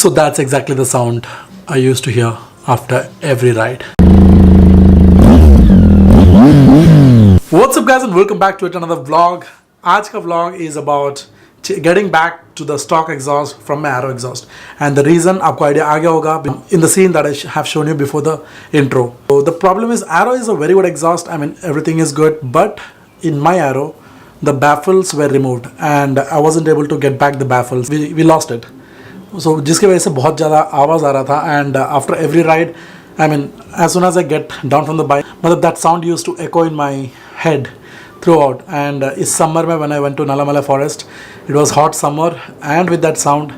So that's exactly the sound I used to hear after every ride. What's up guys and welcome back to another vlog. आज का vlog is about getting back to the stock exhaust from my Arrow exhaust, and the reason आपको idea आ गया होगा in the scene that I have shown you before the intro. So the problem is Arrow is a very good exhaust. I mean everything is good, but in my Arrow the baffles were removed and I wasn't able to get back the baffles. We lost it. So जिसकी वजह से बहुत ज़्यादा आवाज़ आ रहा था, and after every ride, I mean as soon as I get down from the bike, मतलब that sound used to echo in my head throughout. And इस summer में when I went to Nalamala forest, it was hot summer, and with that sound,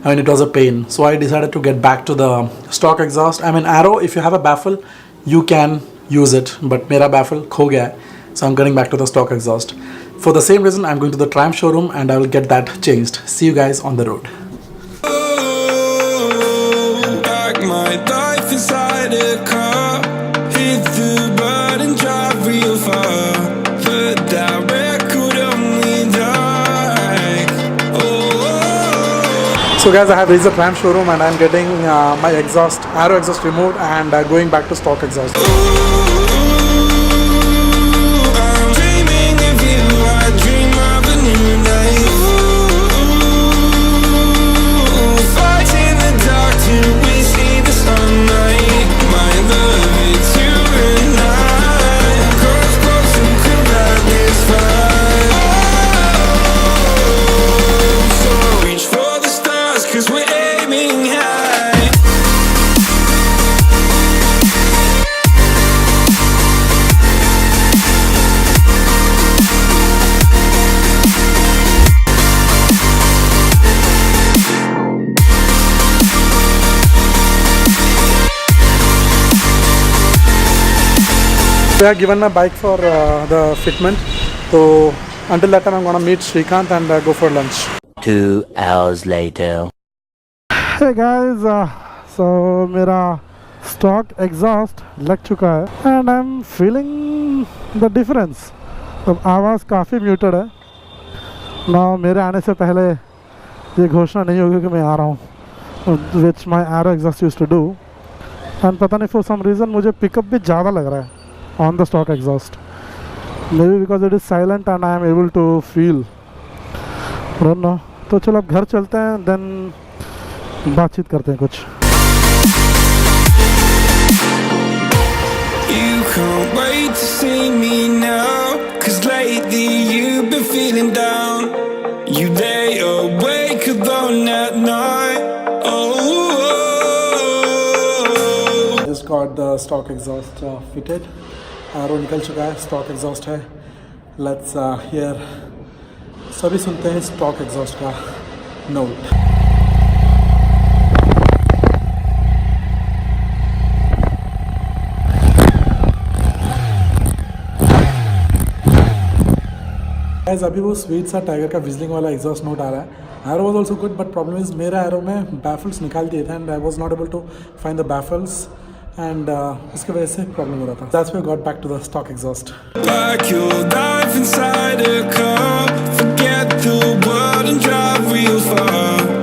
I mean it was a pain. So I decided to get back to the stock exhaust. I mean Arrow, if you have a baffle you can use it, but मेरा baffle खो गया है, so I'm getting back to the stock exhaust. For the same reason I'm going to the Triumph showroom and I will get that changed. See you guys on the road. My life inside a car, hit the button, drive real far, put that record on me like, oh. So guys, I have reached the Triumph showroom and I'm getting my exhaust, Arrow exhaust removed, and going back to stock exhaust. I'm dreaming of you, I dream of a new life. Fighting the dark till we see the sunlight. My love, it's you and I. Close, close, and could light this fire. So reach for the stars, 'cause we're aiming high. They have given my bike for the fitment, so until that time I'm gonna meet Srikanth and go for lunch. 2 hours later. Hey guys, so मेरा stock exhaust लग चुका है and I'm feeling the difference. तो आवाज़ काफ़ी muted है. Now मेरे आने से पहले ये घोषणा नहीं होगी कि मैं आ रहा हूँ, which my Arrow exhaust used to do. And पता नहीं for some reason मुझे pickup भी ज़्यादा लग रहा है on the stock exhaust. Maybe because it is silent and I am able to feel. I don't know. तो चलो अब घर चलते हैं, then बातचीत करते हैं कुछ. You can't wait to see me now, 'cause lately you've been feeling down. You lay awake alone at night. Oh, Just got the stock exhaust fitted. Arrow निकल चुका है, stock exhaust है. Let's hear सभी सुनते हैं stock exhaust का note. Guys, अभी वो स्वीट सा टाइगर का विजलिंग वाला एग्जॉस्ट नोट आ रहा है. Arrow was also good, but problem is मेरा Arrow में baffles निकाल दिए थे and I was not able to find the baffles, and उसकी वजह से प्रॉब्लम हो रहा था. That's why I got back to the stock exhaust. like your life inside a car. Forget the world and drive real far.